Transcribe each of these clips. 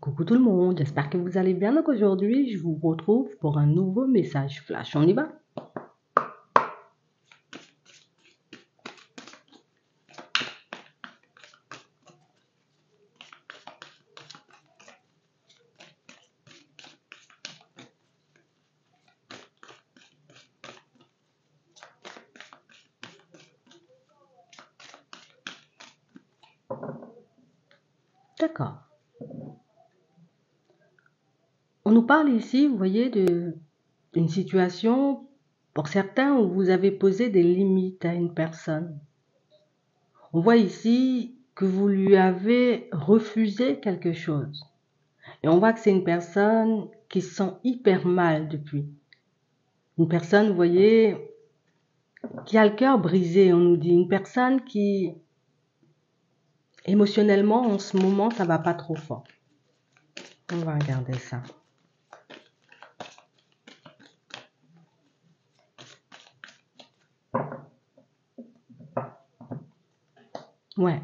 Coucou tout le monde, j'espère que vous allez bien. Donc aujourd'hui, je vous retrouve pour un nouveau message flash. On y va? D'accord. On nous parle ici, vous voyez, d'une situation, pour certains, où vous avez posé des limites à une personne. On voit ici que vous lui avez refusé quelque chose. Et on voit que c'est une personne qui se sent hyper mal depuis. Une personne, vous voyez, qui a le cœur brisé, on nous dit. Une personne qui, émotionnellement, en ce moment, ça va pas trop fort. On va regarder ça. Ouais.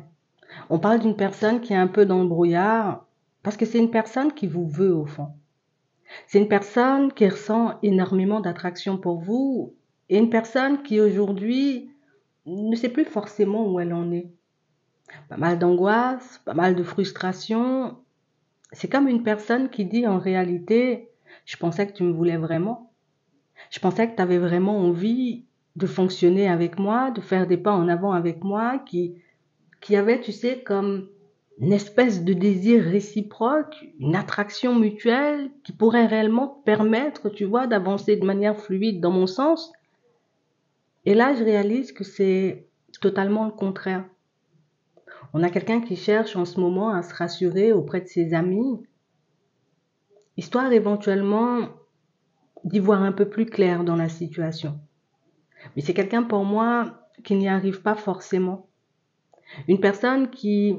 On parle d'une personne qui est un peu dans le brouillard parce que c'est une personne qui vous veut au fond. C'est une personne qui ressent énormément d'attraction pour vous et une personne qui aujourd'hui ne sait plus forcément où elle en est. Pas mal d'angoisse, pas mal de frustration. C'est comme une personne qui dit en réalité, je pensais que tu me voulais vraiment. Je pensais que tu avais vraiment envie de fonctionner avec moi, de faire des pas en avant avec moi, qui avait, tu sais, comme une espèce de désir réciproque, une attraction mutuelle qui pourrait réellement permettre, tu vois, d'avancer de manière fluide dans mon sens. Et là, je réalise que c'est totalement le contraire. On a quelqu'un qui cherche en ce moment à se rassurer auprès de ses amis, histoire éventuellement d'y voir un peu plus clair dans la situation. Mais c'est quelqu'un pour moi qui n'y arrive pas forcément. Une personne qui,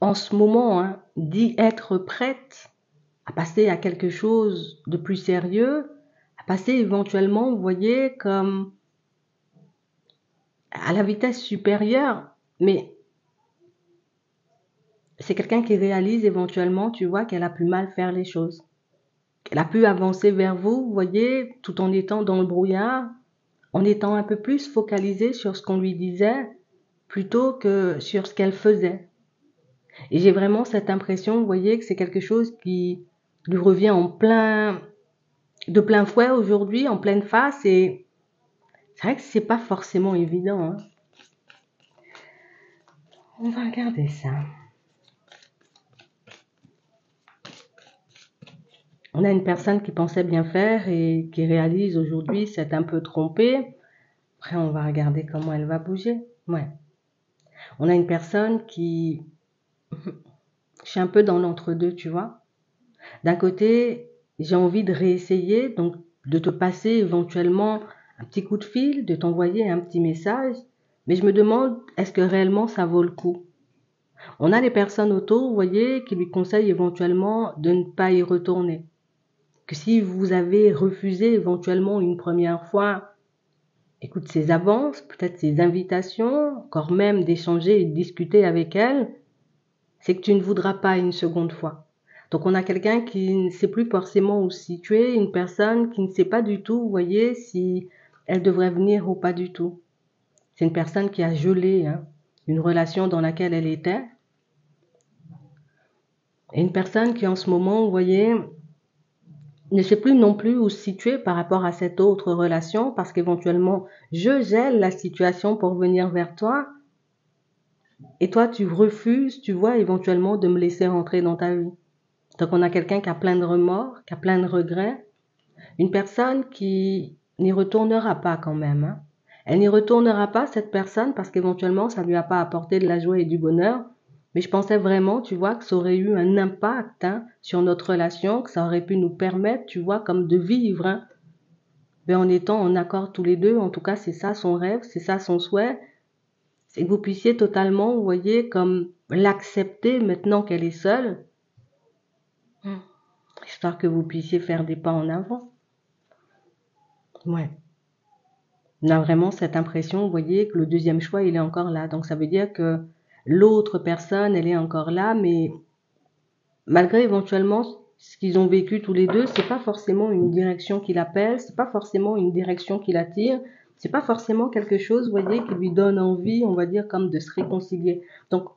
en ce moment, dit être prête à passer à quelque chose de plus sérieux, à passer éventuellement, vous voyez, comme à la vitesse supérieure. Mais c'est quelqu'un qui réalise éventuellement, tu vois, qu'elle a pu mal faire les choses. Qu'elle a pu avancer vers vous, vous voyez, tout en étant dans le brouillard, en étant un peu plus focalisée sur ce qu'on lui disait, plutôt que sur ce qu'elle faisait. Et j'ai vraiment cette impression, vous voyez, que c'est quelque chose qui lui revient de plein fouet aujourd'hui, en pleine face, et c'est vrai que c'est pas forcément évident, hein. On va regarder ça. On a une personne qui pensait bien faire et qui réalise aujourd'hui s'être un peu trompée. Après, on va regarder comment elle va bouger. Ouais. On a une personne qui, je suis un peu dans l'entre-deux, tu vois. D'un côté, j'ai envie de réessayer, donc de te passer éventuellement un petit coup de fil, de t'envoyer un petit message, mais je me demande, est-ce que réellement ça vaut le coup? On a des personnes autour, vous voyez, qui lui conseillent éventuellement de ne pas y retourner. Que si vous avez refusé éventuellement une première fois, écoute, ses avances, peut-être ses invitations, encore même d'échanger et de discuter avec elle, c'est que tu ne voudras pas une seconde fois. Donc on a quelqu'un qui ne sait plus forcément où se situer, une personne qui ne sait pas du tout, vous voyez, si elle devrait venir ou pas du tout. C'est une personne qui a gelé une relation dans laquelle elle était. Et une personne qui en ce moment, vous voyez, ne sait plus non plus où se situer par rapport à cette autre relation parce qu'éventuellement, je gèle la situation pour venir vers toi et toi, tu refuses, tu vois, éventuellement de me laisser rentrer dans ta vie. Donc, on a quelqu'un qui a plein de remords, qui a plein de regrets, une personne qui n'y retournera pas quand même, hein. Elle n'y retournera pas, cette personne, parce qu'éventuellement, ça ne lui a pas apporté de la joie et du bonheur. Mais je pensais vraiment, tu vois, que ça aurait eu un impact sur notre relation, que ça aurait pu nous permettre, tu vois, comme de vivre, mais en étant en accord tous les deux. En tout cas, c'est ça son rêve, c'est ça son souhait. C'est que vous puissiez totalement, vous voyez, comme l'accepter maintenant qu'elle est seule, histoire que vous puissiez faire des pas en avant. Ouais. On a vraiment cette impression, vous voyez, que le deuxième choix, il est encore là. Donc ça veut dire que l'autre personne, elle est encore là, mais malgré éventuellement ce qu'ils ont vécu tous les deux, c'est pas forcément une direction qui l'appelle, c'est pas forcément une direction qui l'attire, c'est pas forcément quelque chose, vous voyez, qui lui donne envie, on va dire, comme de se réconcilier. Donc,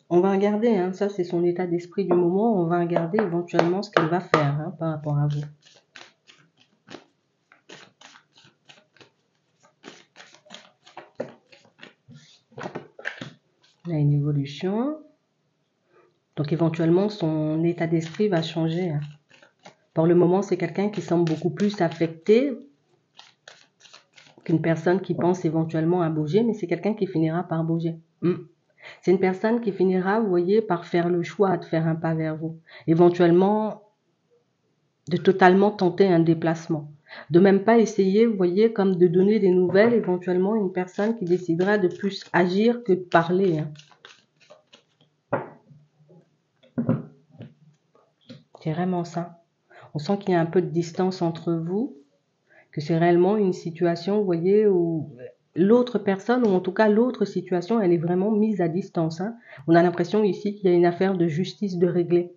on va regarder, hein, ça c'est son état d'esprit du moment, on va regarder éventuellement ce qu'elle va faire hein, par rapport à vous. Il y a une évolution. Donc éventuellement, son état d'esprit va changer. Hein. Pour le moment, c'est quelqu'un qui semble beaucoup plus affecté qu'une personne qui pense éventuellement à bouger, mais c'est quelqu'un qui finira par bouger. C'est une personne qui finira, vous voyez, par faire le choix de faire un pas vers vous. Éventuellement, de totalement tenter un déplacement. De même pas essayer, vous voyez, comme de donner des nouvelles, éventuellement une personne qui décidera de plus agir que de parler. Hein. C'est vraiment ça. On sent qu'il y a un peu de distance entre vous, que c'est réellement une situation, vous voyez, où l'autre personne, ou en tout cas l'autre situation, elle est vraiment mise à distance. Hein. On a l'impression ici qu'il y a une affaire de justice de régler.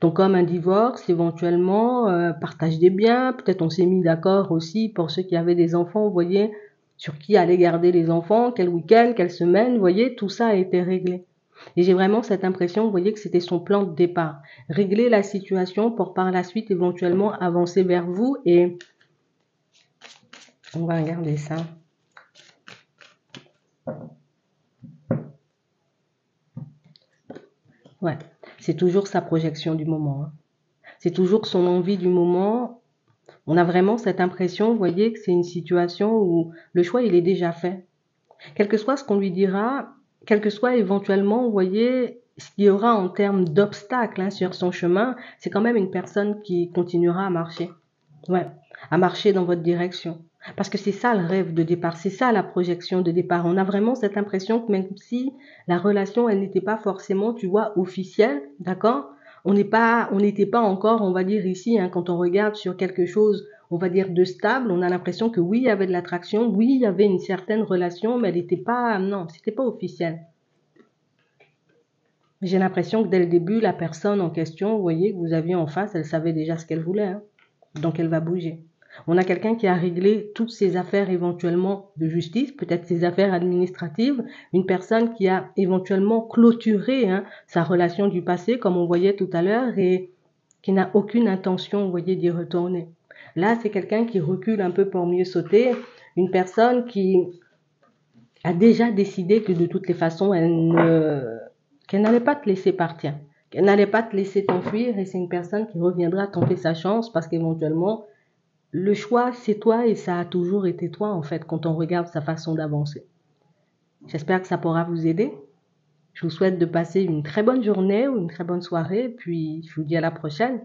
Donc comme un divorce, éventuellement, partage des biens, peut-être on s'est mis d'accord aussi pour ceux qui avaient des enfants, vous voyez, sur qui allait garder les enfants, quel week-end, quelle semaine, vous voyez, tout ça a été réglé. Et j'ai vraiment cette impression, vous voyez, que c'était son plan de départ. Régler la situation pour par la suite éventuellement avancer vers vous et on va regarder ça. Ouais, c'est toujours sa projection du moment. Hein. C'est toujours son envie du moment. On a vraiment cette impression, vous voyez, que c'est une situation où le choix, il est déjà fait. Quel que soit ce qu'on lui dira, quel que soit éventuellement, vous voyez, ce qu'il y aura en termes d'obstacles hein, sur son chemin, c'est quand même une personne qui continuera à marcher. Ouais, à marcher dans votre direction. Parce que c'est ça le rêve de départ, c'est ça la projection de départ. On a vraiment cette impression que même si la relation, elle n'était pas forcément, tu vois, officielle, d'accord? On n'était pas encore, on va dire ici, hein, quand on regarde sur quelque chose, on va dire de stable, on a l'impression que oui, il y avait de l'attraction, oui, il y avait une certaine relation, mais elle n'était pas, non, c'était pas officiel. J'ai l'impression que dès le début, la personne en question, vous voyez, que vous aviez en face, elle savait déjà ce qu'elle voulait, hein, donc elle va bouger. On a quelqu'un qui a réglé toutes ses affaires éventuellement de justice, peut-être ses affaires administratives, une personne qui a éventuellement clôturé hein, sa relation du passé, comme on voyait tout à l'heure, et qui n'a aucune intention, vous voyez, d'y retourner. Là, c'est quelqu'un qui recule un peu pour mieux sauter, une personne qui a déjà décidé que de toutes les façons, qu'elle n'allait pas te laisser partir, qu'elle n'allait pas te laisser t'enfuir, et c'est une personne qui reviendra tenter sa chance parce qu'éventuellement, le choix, c'est toi et ça a toujours été toi, en fait, quand on regarde sa façon d'avancer. J'espère que ça pourra vous aider. Je vous souhaite de passer une très bonne journée ou une très bonne soirée, puis je vous dis à la prochaine.